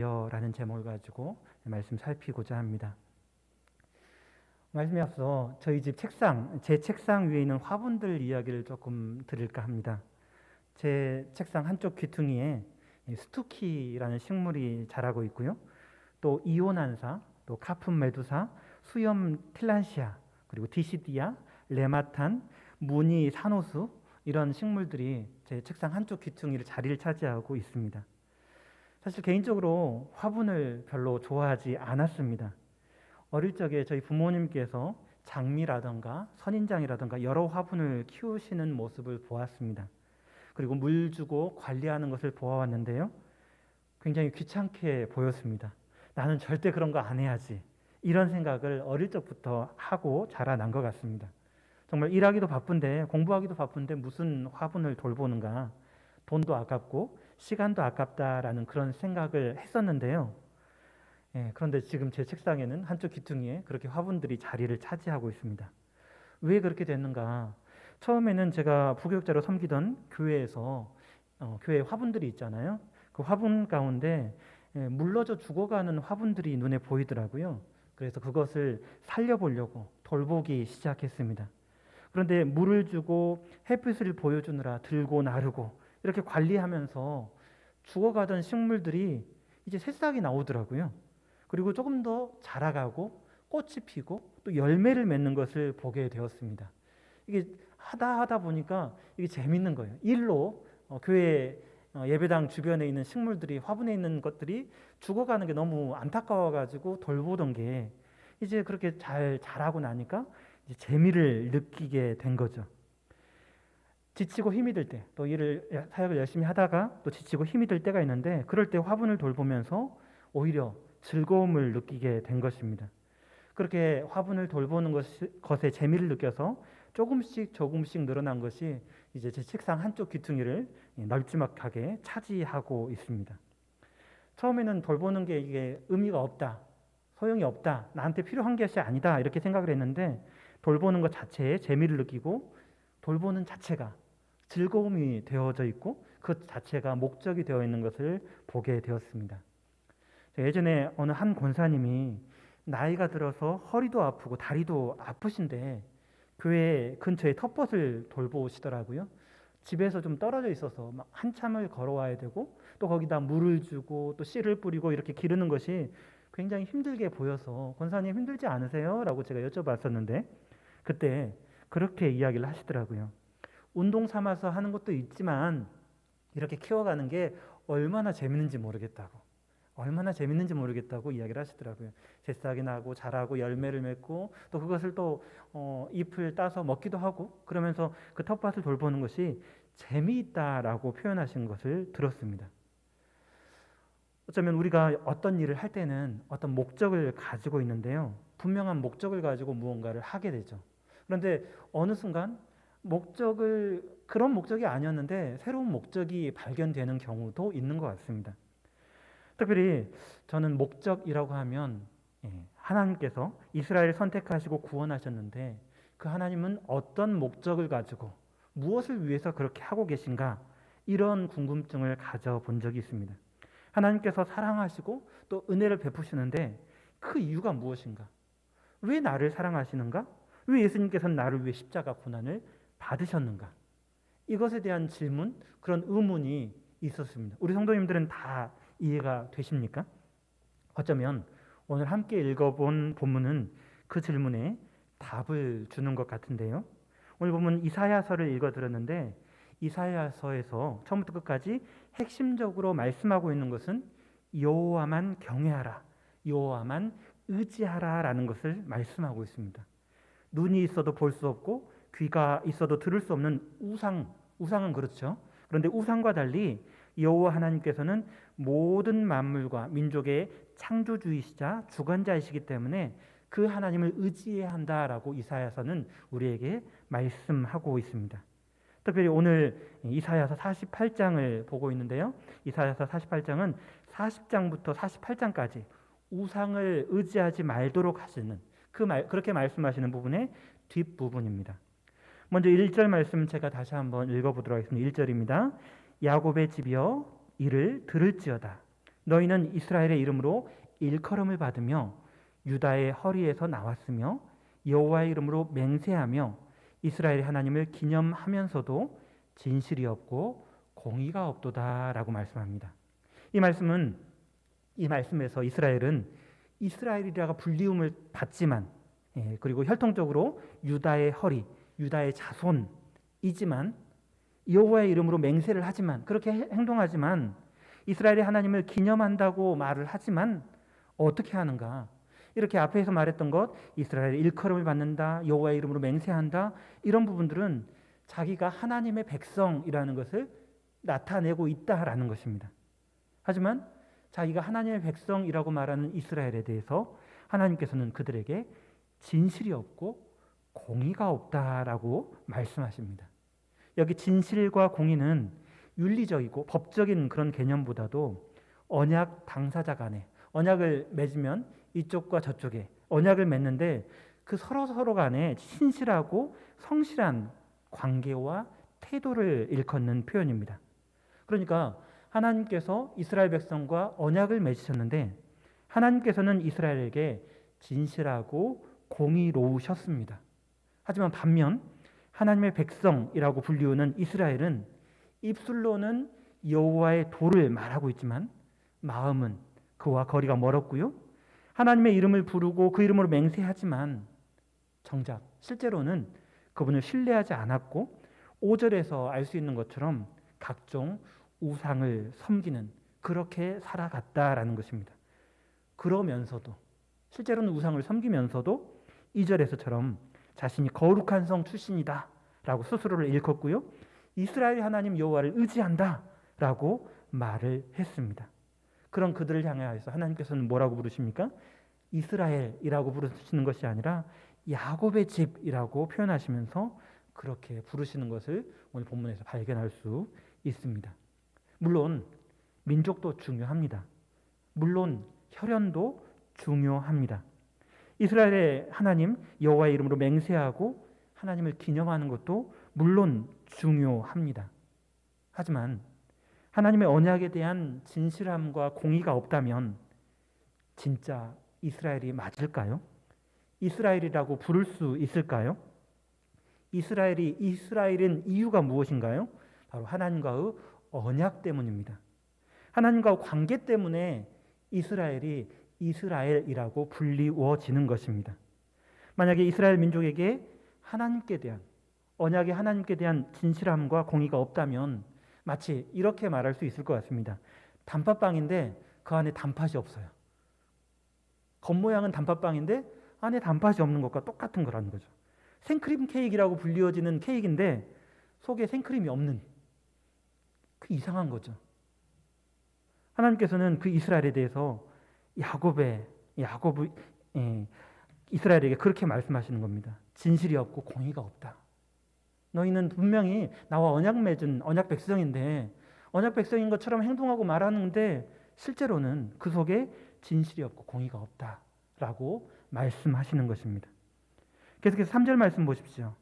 라는 제목을 가지고 말씀 살피고자 합니다. 말씀에 앞서 저희 집 제 책상 위에 있는 화분들 이야기를 조금 드릴까 합니다. 제 책상 한쪽 귀퉁이에 스투키라는 식물이 자라고 있고요. 또 이오난사, 또 카품 메두사, 수염 틸란시아, 그리고 디시디아, 레마탄, 무늬 산호수 이런 식물들이 제 책상 한쪽 귀퉁이를 자리를 차지하고 있습니다. 사실 개인적으로 화분을 별로 좋아하지 않았습니다. 어릴 적에 저희 부모님께서 장미라던가 선인장이라던가 여러 화분을 키우시는 모습을 보았습니다. 그리고 물 주고 관리하는 것을 보아왔는데요. 굉장히 귀찮게 보였습니다. 나는 절대 그런 거 안 해야지. 이런 생각을 어릴 적부터 하고 자라난 것 같습니다. 정말 일하기도 바쁜데 공부하기도 바쁜데 무슨 화분을 돌보는가. 돈도 아깝고 시간도 아깝다라는 그런 생각을 했었는데요. 그런데 지금 제 책상에는 한쪽 귀퉁이에 그렇게 화분들이 자리를 차지하고 있습니다. 왜 그렇게 됐는가? 처음에는 제가 부교육자로 섬기던 교회에서 교회 화분들이 있잖아요. 그 화분 가운데 물러져 죽어가는 화분들이 눈에 보이더라고요. 그래서 그것을 살려보려고 돌보기 시작했습니다. 그런데 물을 주고 햇빛을 보여주느라 들고 나르고 이렇게 관리하면서 죽어가던 식물들이 이제 새싹이 나오더라고요. 그리고 조금 더 자라가고 꽃이 피고 또 열매를 맺는 것을 보게 되었습니다. 이게 하다 보니까 이게 재밌는 거예요. 일로 교회 예배당 주변에 있는 식물들이 화분에 있는 것들이 죽어가는 게 너무 안타까워가지고 돌보던 게 이제 그렇게 잘 자라고 나니까 이제 재미를 느끼게 된 거죠. 지치고 힘이 들 때, 또 사역을 열심히 하다가 또 지치고 힘이 들 때가 있는데 그럴 때 화분을 돌보면서 오히려 즐거움을 느끼게 된 것입니다. 그렇게 화분을 돌보는 것에 재미를 느껴서 조금씩 늘어난 것이 이제 제 책상 한쪽 귀퉁이를 널찍하게 차지하고 있습니다. 처음에는 돌보는 게 이게 의미가 없다, 소용이 없다, 나한테 필요한 것이 아니다 이렇게 생각을 했는데 돌보는 것 자체에 재미를 느끼고 돌보는 자체가 즐거움이 되어져 있고 그 자체가 목적이 되어 있는 것을 보게 되었습니다. 예전에 어느 한 권사님이 나이가 들어서 허리도 아프고 다리도 아프신데 교회 근처에 텃밭을 돌보시더라고요. 집에서 좀 떨어져 있어서 막 한참을 걸어와야 되고 또 거기다 물을 주고 또 씨를 뿌리고 이렇게 기르는 것이 굉장히 힘들게 보여서 권사님 힘들지 않으세요? 라고 제가 여쭤봤었는데 그때 그렇게 이야기를 하시더라고요. 운동 삼아서 하는 것도 있지만 이렇게 키워가는 게 얼마나 재밌는지 모르겠다고 이야기를 하시더라고요. 새싹이 나고 자라고 열매를 맺고 또 그것을 또 잎을 따서 먹기도 하고 그러면서 그 텃밭을 돌보는 것이 재미있다라고 표현하신 것을 들었습니다. 어쩌면 우리가 어떤 일을 할 때는 어떤 목적을 가지고 있는데요. 분명한 목적을 가지고 무언가를 하게 되죠. 그런데 어느 순간 그런 목적이 아니었는데 새로운 목적이 발견되는 경우도 있는 것 같습니다. 특별히 저는 목적이라고 하면 하나님께서 이스라엘을 선택하시고 구원하셨는데 그 하나님은 어떤 목적을 가지고 무엇을 위해서 그렇게 하고 계신가 이런 궁금증을 가져본 적이 있습니다. 하나님께서 사랑하시고 또 은혜를 베푸시는데 그 이유가 무엇인가? 왜 나를 사랑하시는가? 왜 예수님께서는 나를 위해 십자가 고난을 받으셨는가? 이것에 대한 질문, 그런 의문이 있었습니다. 우리 성도님들은 다 이해가 되십니까? 어쩌면 오늘 함께 읽어본 본문은 그 질문에 답을 주는 것 같은데요. 오늘 보면 이사야서를 읽어드렸는데 이사야서에서 처음부터 끝까지 핵심적으로 말씀하고 있는 것은 여호와만 경외하라, 여호와만 의지하라라는 것을 말씀하고 있습니다. 눈이 있어도 볼 수 없고 귀가 있어도 들을 수 없는 우상은 그렇죠. 그런데 우상과 달리 여호와 하나님께서는 모든 만물과 민족의 창조주이시자 주관자이시기 때문에 그 하나님을 의지해야 한다라고 이사야서는 우리에게 말씀하고 있습니다. 특별히 오늘 이사야서 48장을 보고 있는데요. 이사야서 48장은 40장부터 48장까지 우상을 의지하지 말도록 하시는 그렇게 말씀하시는 부분의 뒷부분입니다. 먼저 1절 말씀 제가 다시 한번 읽어보도록 하겠습니다. 1절입니다. 야곱의 집이여 이를 들을지어다. 너희는 이스라엘의 이름으로 일컬음을 받으며 유다의 허리에서 나왔으며 여호와의 이름으로 맹세하며 이스라엘의 하나님을 기념하면서도 진실이 없고 공의가 없도다라고 말씀합니다. 이 말씀에서 이스라엘은 이스라엘이라가 불리움을 받지만, 그리고 혈통적으로 유다의 허리, 유다의 자손이지만 여호와의 이름으로 맹세를 하지만, 그렇게 행동하지만, 이스라엘의 하나님을 기념한다고 말을 하지만 어떻게 하는가? 이렇게 앞에서 말했던 것, 이스라엘의 일컬음을 받는다, 여호와의 이름으로 맹세한다, 이런 부분들은 자기가 하나님의 백성이라는 것을 나타내고 있다라는 것입니다. 하지만 자기가 하나님의 백성이라고 말하는 이스라엘에 대해서 하나님께서는 그들에게 진실이 없고 공의가 없다라고 말씀하십니다. 여기 진실과 공의는 윤리적이고 법적인 그런 개념보다도 언약 당사자 간에, 언약을 맺으면 이쪽과 저쪽에 언약을 맺는데 그 서로 간에 신실하고 성실한 관계와 태도를 일컫는 표현입니다. 그러니까 하나님께서 이스라엘 백성과 언약을 맺으셨는데 하나님께서는 이스라엘에게 진실하고 공의로우셨습니다. 하지만 반면 하나님의 백성이라고 불리우는 이스라엘은 입술로는 여호와의 도를 말하고 있지만 마음은 그와 거리가 멀었고요. 하나님의 이름을 부르고 그 이름으로 맹세하지만 정작 실제로는 그분을 신뢰하지 않았고 5절에서 알 수 있는 것처럼 각종 우상을 섬기는, 그렇게 살아갔다라는 것입니다. 그러면서도 실제로는 우상을 섬기면서도 2절에서처럼 자신이 거룩한 성 출신이다 라고 스스로를 일컫고요, 이스라엘 하나님 여호와를 의지한다 라고 말을 했습니다. 그런 그들을 향하여서 하나님께서는 뭐라고 부르십니까? 이스라엘이라고 부르시는 것이 아니라 야곱의 집이라고 표현하시면서 그렇게 부르시는 것을 오늘 본문에서 발견할 수 있습니다. 물론 민족도 중요합니다. 물론 혈연도 중요합니다. 이스라엘의 하나님 여호와의 이름으로 맹세하고 하나님을 기념하는 것도 물론 중요합니다. 하지만 하나님의 언약에 대한 진실함과 공의가 없다면 진짜 이스라엘이 맞을까요? 이스라엘이라고 부를 수 있을까요? 이스라엘이 이스라엘인 이유가 무엇인가요? 바로 하나님과의 언약 때문입니다. 하나님과 관계 때문에 이스라엘이 이스라엘이라고 불리워지는 것입니다. 만약에 이스라엘 민족에게 하나님께 대한, 언약의 하나님께 대한 진실함과 공의가 없다면 마치 이렇게 말할 수 있을 것 같습니다. 단팥빵인데 그 안에 단팥이 없어요. 겉모양은 단팥빵인데 안에 단팥이 없는 것과 똑같은 거라는 거죠. 생크림 케이크라고 불리워지는 케이크인데 속에 생크림이 없는, 그 이상한 거죠. 하나님께서는 그 이스라엘에 대해서 이스라엘에게 그렇게 말씀하시는 겁니다. 진실이 없고 공의가 없다. 너희는 분명히 나와 언약 맺은 언약 백성인데 언약 백성인 것처럼 행동하고 말하는데 실제로는 그 속에 진실이 없고 공의가 없다라고 말씀하시는 것입니다. 계속해서 3절 말씀 보십시오.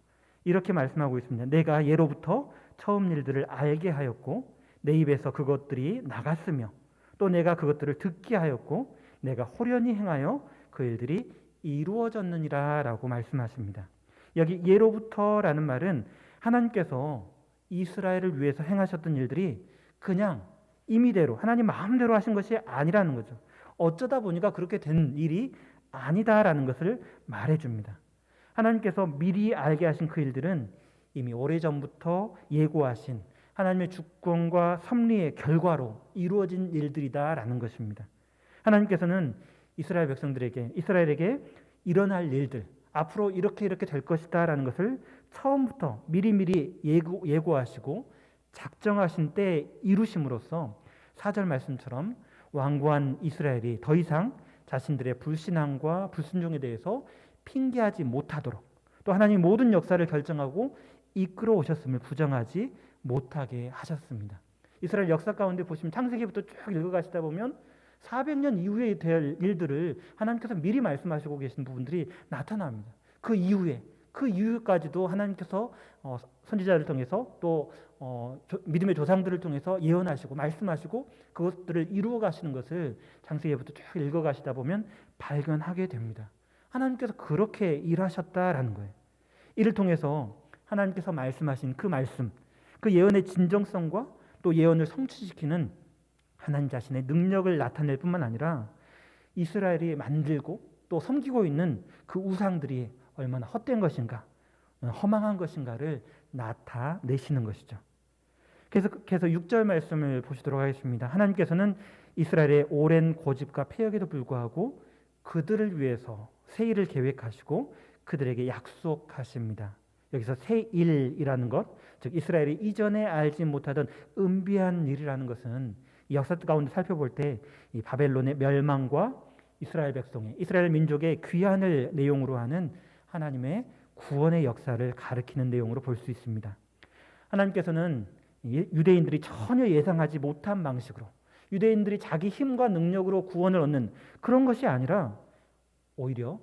이렇게 말씀하고 있습니다. 내가 예로부터 처음 일들을 알게 하였고 내 입에서 그것들이 나갔으며 또 내가 그것들을 듣게 하였고 내가 호련히 행하여 그 일들이 이루어졌느니라 라고 말씀하십니다. 여기 예로부터라는 말은 하나님께서 이스라엘을 위해서 행하셨던 일들이 그냥 임의대로 하나님 마음대로 하신 것이 아니라는 거죠. 어쩌다 보니까 그렇게 된 일이 아니다라는 것을 말해줍니다. 하나님께서 미리 알게 하신 그 일들은 이미 오래전부터 예고하신 하나님의 주권과 섭리의 결과로 이루어진 일들이다라는 것입니다. 하나님께서는 이스라엘에게 일어날 일들, 앞으로 이렇게 될 것이다라는 것을 처음부터 미리미리 예고하시고 작정하신 때에 이루심으로써 4절 말씀처럼 완고한 이스라엘이 더 이상 자신들의 불신앙과 불순종에 대해서 핑계하지 못하도록, 또 하나님 모든 역사를 결정하고 이끌어 오셨음을 부정하지 못하게 하셨습니다. 이스라엘 역사 가운데 보시면 창세기부터 쭉 읽어가시다 보면 400년 이후에 될 일들을 하나님께서 미리 말씀하시고 계신 부분들이 나타납니다. 그 이후에 그 이후까지도 하나님께서 선지자를 통해서 또 믿음의 조상들을 통해서 예언하시고 말씀하시고 그것들을 이루어 가시는 것을 창세기부터 쭉 읽어 가시다 보면 발견하게 됩니다. 하나님께서 그렇게 일하셨다라는 거예요. 이를 통해서 하나님께서 말씀하신 그 말씀, 그 예언의 진정성과 또 예언을 성취시키는 하나님 자신의 능력을 나타낼 뿐만 아니라 이스라엘이 만들고 또 섬기고 있는 그 우상들이 얼마나 헛된 것인가, 허망한 것인가를 나타내시는 것이죠. 그래서 6절 말씀을 보시도록 하겠습니다. 하나님께서는 이스라엘의 오랜 고집과 패역에도 불구하고 그들을 위해서 새 일을 계획하시고 그들에게 약속하십니다. 여기서 새 일이라는 것, 즉 이스라엘이 이전에 알지 못하던 은비한 일이라는 것은 이 역사 가운데 살펴볼 때 이 바벨론의 멸망과 이스라엘 백성의, 이스라엘 민족의 귀환을 내용으로 하는 하나님의 구원의 역사를 가리키는 내용으로 볼 수 있습니다. 하나님께서는 유대인들이 전혀 예상하지 못한 방식으로, 유대인들이 자기 힘과 능력으로 구원을 얻는 그런 것이 아니라 오히려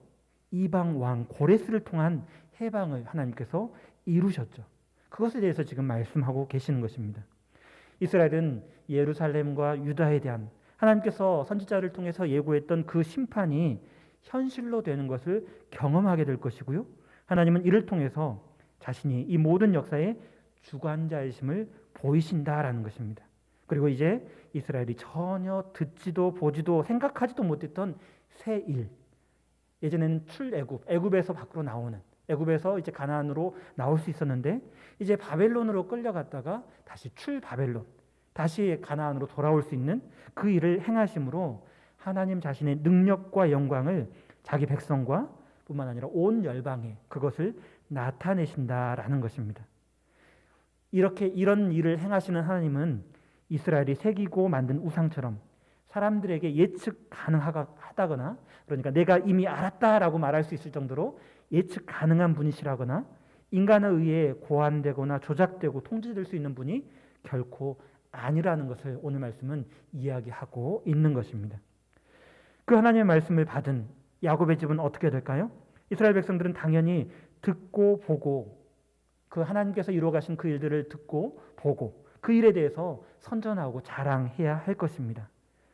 이방 왕 고레스를 통한 해방을 하나님께서 이루셨죠. 그것에 대해서 지금 말씀하고 계시는 것입니다. 이스라엘은 예루살렘과 유다에 대한 하나님께서 선지자를 통해서 예고했던 그 심판이 현실로 되는 것을 경험하게 될 것이고요. 하나님은 이를 통해서 자신이 이 모든 역사의 주관자이심을 보이신다라는 것입니다. 그리고 이제 이스라엘이 전혀 듣지도 보지도 생각하지도 못했던 새 일, 예전에는 출애굽, 애굽에서 밖으로 나오는, 애굽에서 이제 가나안으로 나올 수 있었는데 이제 바벨론으로 끌려갔다가 다시 출바벨론, 다시 가나안으로 돌아올 수 있는 그 일을 행하심으로 하나님 자신의 능력과 영광을 자기 백성과 뿐만 아니라 온 열방에 그것을 나타내신다라는 것입니다. 이런 일을 행하시는 하나님은 이스라엘이 새기고 만든 우상처럼 사람들에게 예측 가능하다거나, 그러니까 내가 이미 알았다라고 말할 수 있을 정도로 예측 가능한 분이시라거나 인간에 의해 고안되거나 조작되고 통제될 수 있는 분이 결코 아니라는 것을 오늘 말씀은 이야기하고 있는 것입니다. 그 하나님의 말씀을 받은 야곱의 집은 어떻게 될까요? 이스라엘 백성들은 당연히 듣고 보고 그 하나님께서 이루어 가신 그 일들을 듣고 보고 그 일에 대해서 선전하고 자랑해야 할 것입니다.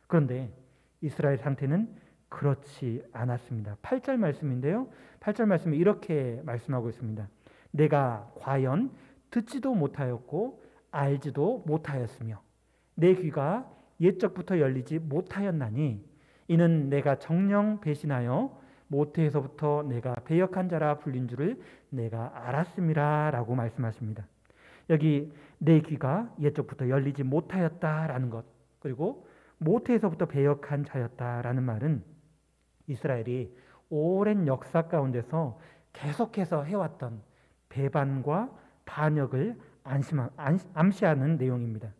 그런데 이스라엘 상태는 그렇지 않았습니다. 8절 말씀인데요. 8절 말씀이 이렇게 말씀하고 있습니다. 내가 과연 듣지도 못하였고 알지도 못하였으며 내 귀가 옛적부터 열리지 못하였나니 이는 내가 정녕 배신하여 모태에서부터 내가 배역한 자라 불린 줄을 내가 알았음이라 라고 말씀하십니다. 여기 내 귀가 옛적부터 열리지 못하였다라는 것, 그리고 모태에서부터 배역한 자였다라는 말은 이스라엘이 오랜 역사 가운데서 계속해서 해왔던 배반과 반역을 암시하는 내용입니다.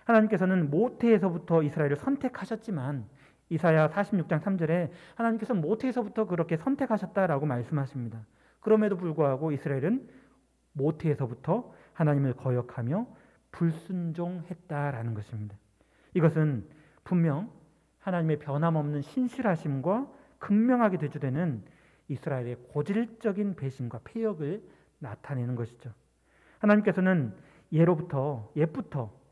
하나님께서는 모태에서부터 이스라엘을 선택하셨지만 이사야 46장 3절에 하나님께서 모태에서부터 그렇게 선택하셨다라고 말씀하십니다. 그럼에도 불구하고 이스라엘은 모태에서부터 하나님을 거역하며 불순종했다라는 것입니다. 이것은 분명 하나님의 변함없는 신실하심과 극명하게 대조되는 이스라엘의 고질적인 배신과 패역을 나타내는 것이죠. 하나님께서는 옛부터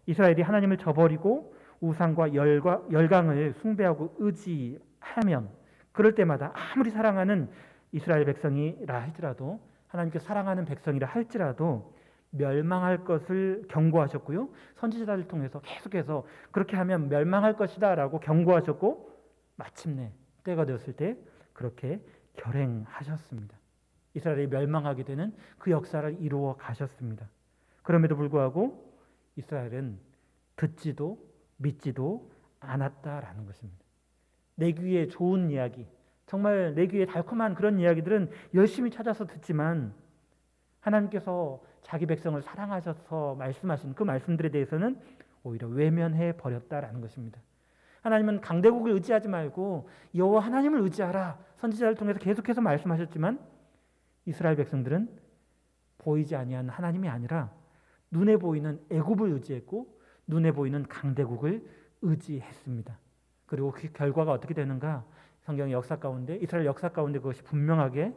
이스라엘이 하나님을 저버리고 우상과 열강을 숭배하고 의지하면 그럴 때마다 아무리 사랑하는 이스라엘 백성이라 할지라도, 하나님께서 사랑하는 백성이라 할지라도 멸망할 것을 경고하셨고요. 선지자들을 통해서 계속해서 그렇게 하면 멸망할 것이다 라고 경고하셨고 마침내 때가 되었을 때 그렇게 결행하셨습니다. 이스라엘이 멸망하게 되는 그 역사를 이루어 가셨습니다. 그럼에도 불구하고 이스라엘은 듣지도 믿지도 않았다라는 것입니다. 내 귀에 좋은 이야기, 정말 내 귀에 달콤한 그런 이야기들은 열심히 찾아서 듣지만 하나님께서 자기 백성을 사랑하셔서 말씀하신 그 말씀들에 대해서는 오히려 외면해 버렸다라는 것입니다. 하나님은 강대국을 의지하지 말고 여호와 하나님을 의지하라, 선지자를 통해서 계속해서 말씀하셨지만 이스라엘 백성들은 보이지 아니한 하나님이 아니라 눈에 보이는 애굽을 의지했고 눈에 보이는 강대국을 의지했습니다. 그리고 그 결과가 어떻게 되는가? 성경의 역사 가운데, 이스라엘 역사 가운데 그것이 분명하게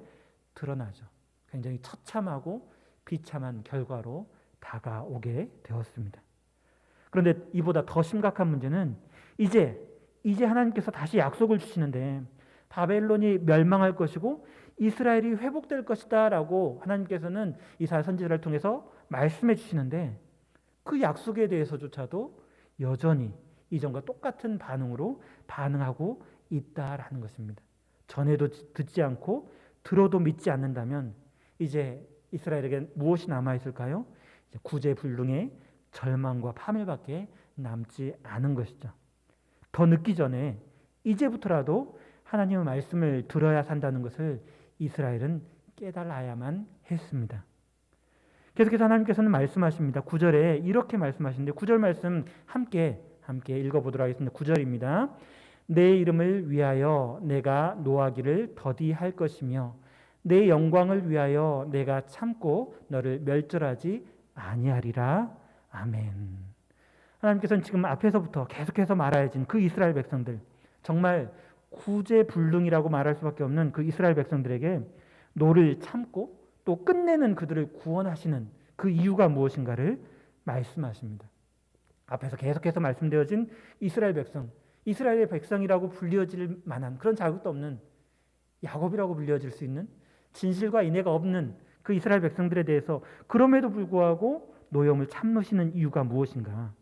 드러나죠. 굉장히 처참하고 비참한 결과로 다가오게 되었습니다. 그런데 이보다 더 심각한 문제는 이제 하나님께서 다시 약속을 주시는데 바벨론이 멸망할 것이고 이스라엘이 회복될 것이다 라고 하나님께서는 이사야 선지자를 통해서 말씀해 주시는데 그 약속에 대해서조차도 여전히 이전과 똑같은 반응으로 반응하고 있다라는 것입니다. 전에도 듣지 않고 들어도 믿지 않는다면 이제 이스라엘에게 무엇이 남아있을까요? 이제 구제불능의 절망과 파멸밖에 남지 않은 것이죠. 더 늦기 전에 이제부터라도 하나님의 말씀을 들어야 산다는 것을 이스라엘은 깨달아야만 했습니다. 계속해서 하나님께서는 말씀하십니다. 9절에 이렇게 말씀하시는데 9절 말씀 함께 읽어보도록 하겠습니다. 9절입니다. 내 이름을 위하여 내가 노하기를 더디할 것이며 내 영광을 위하여 내가 참고 너를 멸절하지 아니하리라. 아멘. 하나님께서는 지금 앞에서부터 계속해서 말하여진 그 이스라엘 백성들, 정말 구제불능이라고 말할 수밖에 없는 그 이스라엘 백성들에게 노를 참고 또 끝내는 그들을 구원하시는 그 이유가 무엇인가를 말씀하십니다. 앞에서 계속해서 말씀되어진 이스라엘 백성, 이스라엘의 백성이라고 불려질 만한 그런 자격도 없는 야곱이라고 불려질 수 있는 진실과 인애가 없는 그 이스라엘 백성들에 대해서 그럼에도 불구하고 노여움을 참으시는 이유가 무엇인가?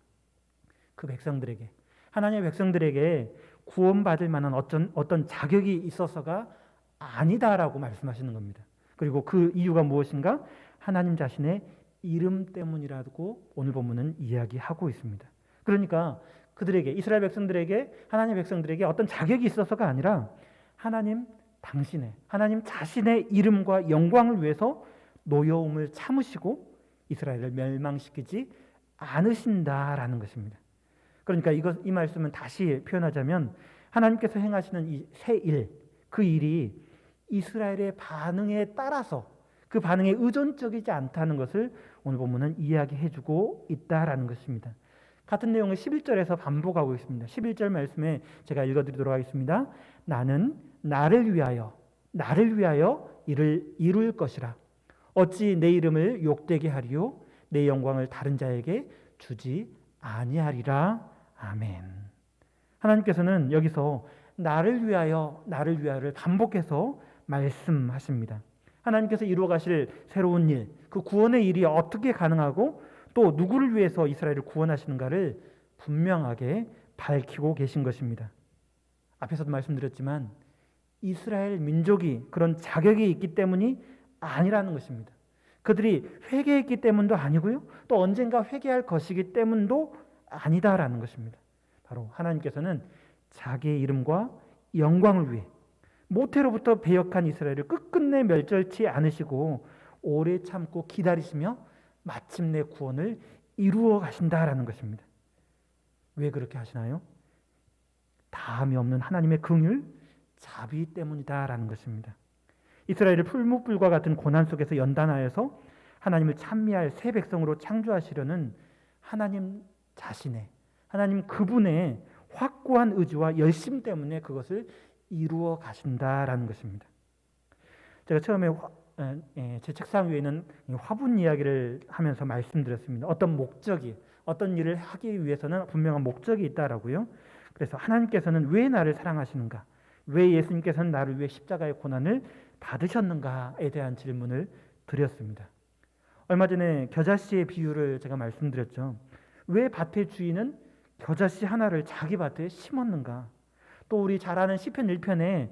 그 백성들에게, 하나님의 백성들에게 구원받을 만한 어떤 자격이 있어서가 아니다라고 말씀하시는 겁니다. 그리고 그 이유가 무엇인가? 하나님 자신의 이름 때문이라고 오늘 본문은 이야기하고 있습니다. 그러니까 그들에게, 이스라엘 백성들에게, 하나님 백성들에게 어떤 자격이 있어서가 아니라 하나님 자신의 이름과 영광을 위해서 노여움을 참으시고 이스라엘을 멸망시키지 않으신다라는 것입니다. 그러니까 이 말씀은 다시 표현하자면 하나님께서 행하시는 이 새 일, 그 일이 이스라엘의 반응에 따라서 그 반응에 의존적이지 않다는 것을 오늘 본문은 이야기해주고 있다라는 것입니다. 같은 내용을 11절에서 반복하고 있습니다. 11절 말씀에 제가 읽어드리도록 하겠습니다. 나는 나를 위하여 이를 이룰 것이라. 어찌 내 이름을 욕되게 하리요 내 영광을 다른 자에게 주지 아니하리라. 아멘. 하나님께서는 여기서 나를 위하여를 반복해서 말씀하십니다. 하나님께서 이루어 가실 새로운 일, 그 구원의 일이 어떻게 가능하고 또 누구를 위해서 이스라엘을 구원하시는가를 분명하게 밝히고 계신 것입니다. 앞에서도 말씀드렸지만 이스라엘 민족이 그런 자격이 있기 때문이 아니라는 것입니다. 그들이 회개했기 때문도 아니고요. 또 언젠가 회개할 것이기 때문도 아니다라는 것입니다. 바로 하나님께서는 자기의 이름과 영광을 위해 모태로부터 배역한 이스라엘을 끝끝내 멸절치 않으시고 오래 참고 기다리시며 마침내 구원을 이루어 가신다라는 것입니다. 왜 그렇게 하시나요? 다함이 없는 하나님의 긍휼, 자비 때문이다라는 것입니다. 이스라엘을 풀무불과 같은 고난 속에서 연단하여서 하나님을 찬미할 새 백성으로 창조하시려는 하나님 자신의, 하나님 그분의 확고한 의지와 열심 때문에 그것을 이루어 가신다라는 것입니다. 제가 처음에 제 책상 위에 있는 화분 이야기를 하면서 말씀드렸습니다. 어떤 일을 하기 위해서는 분명한 목적이 있다라고요. 그래서 하나님께서는 왜 나를 사랑하시는가? 왜 예수님께서는 나를 위해 십자가의 고난을 받으셨는가에 대한 질문을 드렸습니다. 얼마 전에 겨자씨의 비유를 제가 말씀드렸죠. 왜 밭의 주인은 겨자씨 하나를 자기 밭에 심었는가? 또 우리 잘 아는 시편 1편에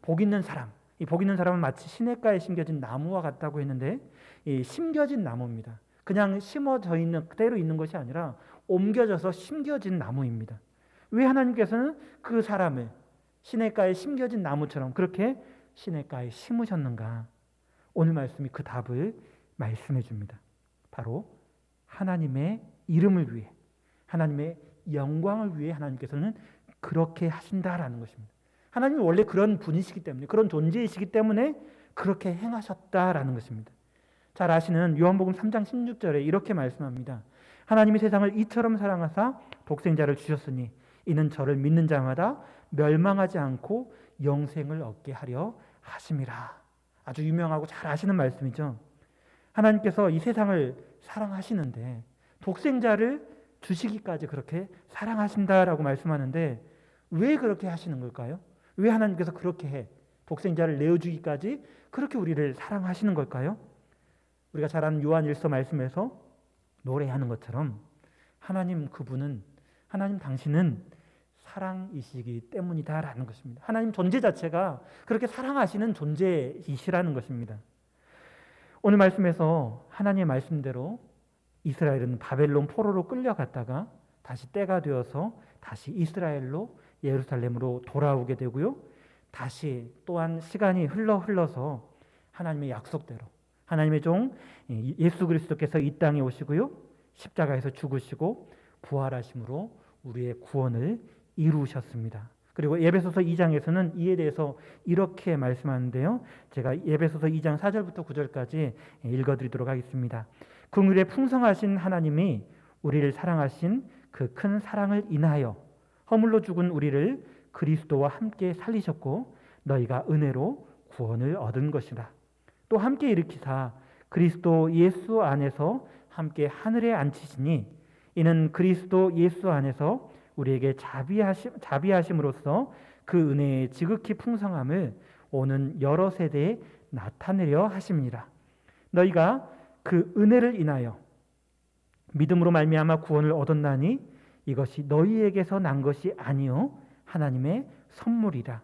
복 있는 사람, 이 복 있는 사람은 마치 시냇가에 심겨진 나무와 같다고 했는데 이 심겨진 나무입니다. 그냥 심어져 있는 그대로 있는 것이 아니라 옮겨져서 심겨진 나무입니다. 왜 하나님께서는 그 사람을 시냇가에 심겨진 나무처럼 그렇게 시냇가에 심으셨는가? 오늘 말씀이 그 답을 말씀해 줍니다. 바로 하나님의 이름을 위해, 하나님의 영광을 위해 하나님께서는 그렇게 하신다라는 것입니다. 하나님이 원래 그런 분이시기 때문에, 그런 존재이시기 때문에 그렇게 행하셨다라는 것입니다. 잘 아시는 요한복음 3장 16절에 이렇게 말씀합니다. 하나님이 세상을 이처럼 사랑하사 독생자를 주셨으니 이는 저를 믿는 자마다 멸망하지 않고 영생을 얻게 하려 하심이라. 아주 유명하고 잘 아시는 말씀이죠. 하나님께서 이 세상을 사랑하시는데 독생자를 주시기까지 그렇게 사랑하신다라고 말씀하는데 왜 그렇게 하시는 걸까요? 왜 하나님께서 그렇게 독생자를 내어주기까지 그렇게 우리를 사랑하시는 걸까요? 우리가 잘 아는 요한일서 말씀에서 노래하는 것처럼 하나님 당신은 사랑이시기 때문이다라는 것입니다. 하나님 존재 자체가 그렇게 사랑하시는 존재이시라는 것입니다. 오늘 말씀에서 하나님의 말씀대로 이스라엘은 바벨론 포로로 끌려갔다가 다시 때가 되어서 다시 이스라엘로 예루살렘으로 돌아오게 되고요. 다시 또한 시간이 흘러서 하나님의 약속대로 하나님의 종 예수 그리스도께서 이 땅에 오시고요. 십자가에서 죽으시고 부활하심으로 우리의 구원을 이루셨습니다. 그리고 에베소서 2장에서는 이에 대해서 이렇게 말씀하는데요. 제가 에베소서 2장 4절부터 9절까지 읽어드리도록 하겠습니다. 긍휼에 풍성하신 하나님이 우리를 사랑하신 그 큰 사랑을 인하여 허물로 죽은 우리를 그리스도와 함께 살리셨고 너희가 은혜로 구원을 얻은 것이라. 또 함께 일으키사 그리스도 예수 안에서 함께 하늘에 앉히시니 이는 그리스도 예수 안에서 우리에게 자비하심으로써 그 은혜의 지극히 풍성함을 오는 여러 세대에 나타내려 하심이니라. 너희가 그 은혜를 인하여 믿음으로 말미암아 구원을 얻었나니 이것이 너희에게서 난 것이 아니요 하나님의 선물이라.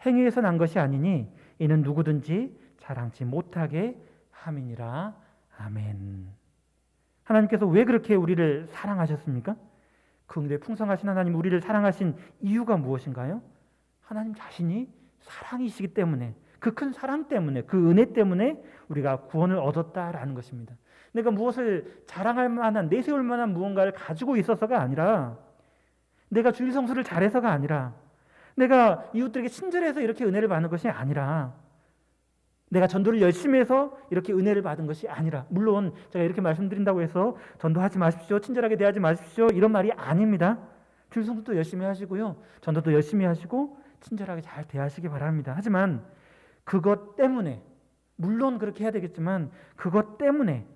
행위에서 난 것이 아니니 이는 누구든지 자랑치 못하게 함이니라. 아멘. 하나님께서 왜 그렇게 우리를 사랑하셨습니까? 긍휼에 풍성하신 하나님 우리를 사랑하신 이유가 무엇인가요? 하나님 자신이 사랑이시기 때문에 그 큰 사랑 때문에 그 은혜 때문에 우리가 구원을 얻었다라는 것입니다. 내가 무엇을 자랑할 만한 내세울 만한 무언가를 가지고 있어서가 아니라 내가 주일 성수를 잘해서가 아니라 내가 이웃들에게 친절해서 이렇게 은혜를 받는 것이 아니라 내가 전도를 열심히 해서 이렇게 은혜를 받은 것이 아니라 물론 제가 이렇게 말씀드린다고 해서 전도하지 마십시오. 친절하게 대하지 마십시오. 이런 말이 아닙니다. 주일 성수도 열심히 하시고요. 전도도 열심히 하시고 친절하게 잘 대하시기 바랍니다. 하지만 그것 때문에 물론 그렇게 해야 되겠지만 그것 때문에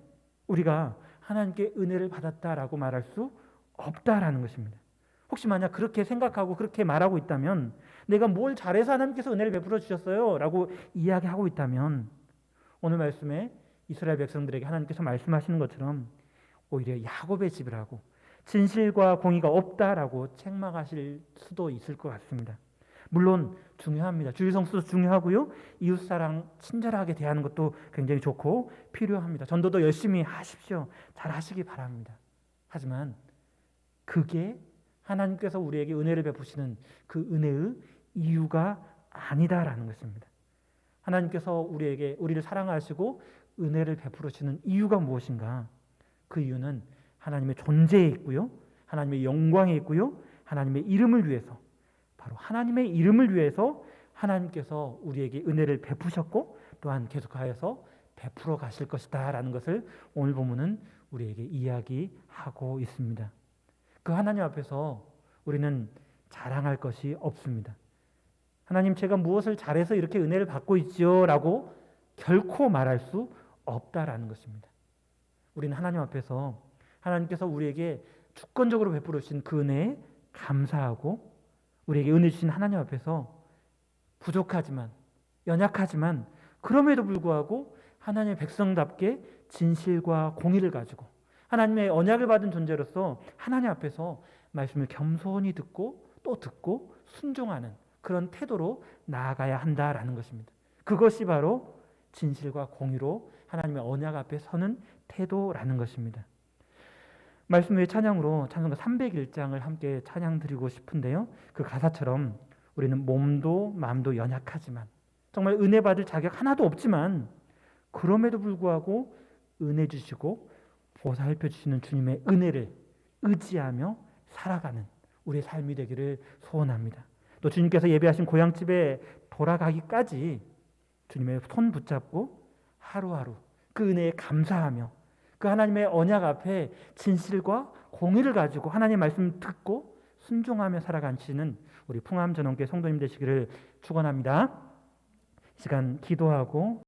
우리가 하나님께 은혜를 받았다라고 말할 수 없다라는 것입니다. 혹시 만약 그렇게 생각하고 그렇게 말하고 있다면 내가 뭘 잘해서 하나님께서 은혜를 베풀어 주셨어요 라고 이야기하고 있다면 오늘 말씀에 이스라엘 백성들에게 하나님께서 말씀하시는 것처럼 오히려 야곱의 집이라고 진실과 공의가 없다라고 책망하실 수도 있을 것 같습니다. 물론 중요합니다. 주일 성수도 중요하고요. 이웃사랑 친절하게 대하는 것도 굉장히 좋고 필요합니다. 전도도 열심히 하십시오. 잘 하시기 바랍니다. 하지만 그게 하나님께서 우리에게 은혜를 베푸시는 그 은혜의 이유가 아니다라는 것입니다. 하나님께서 우리를 사랑하시고 은혜를 베풀으시는 이유가 무엇인가? 그 이유는 하나님의 존재에 있고요. 하나님의 영광에 있고요. 하나님의 이름을 위해서 바로 하나님의 이름을 위해서 하나님께서 우리에게 은혜를 베푸셨고 또한 계속하여서 베풀어 가실 것이다 라는 것을 오늘 본문은 우리에게 이야기하고 있습니다. 그 하나님 앞에서 우리는 자랑할 것이 없습니다. 하나님 제가 무엇을 잘해서 이렇게 은혜를 받고 있지요 라고 결코 말할 수 없다라는 것입니다. 우리는 하나님 앞에서 하나님께서 우리에게 주권적으로 베풀어 주신 그 은혜에 감사하고 우리에게 은혜 주신 하나님 앞에서 부족하지만 연약하지만 그럼에도 불구하고 하나님의 백성답게 진실과 공의를 가지고 하나님의 언약을 받은 존재로서 하나님 앞에서 말씀을 겸손히 듣고 또 듣고 순종하는 그런 태도로 나아가야 한다라는 것입니다. 그것이 바로 진실과 공의로 하나님의 언약 앞에 서는 태도라는 것입니다. 말씀 외 찬양으로 찬송가 301장을 함께 찬양 드리고 싶은데요. 그 가사처럼 우리는 몸도 마음도 연약하지만 정말 은혜 받을 자격 하나도 없지만 그럼에도 불구하고 은혜 주시고 보살펴 주시는 주님의 은혜를 의지하며 살아가는 우리의 삶이 되기를 소원합니다. 또 주님께서 예배하신 고향집에 돌아가기까지 주님의 손 붙잡고 하루하루 그 은혜에 감사하며 그 하나님의 언약 앞에 진실과 공의를 가지고 하나님의 말씀 듣고 순종하며 살아가시는 우리 풍암전원교회 성도님 되시기를 축원합니다. 시간 기도하고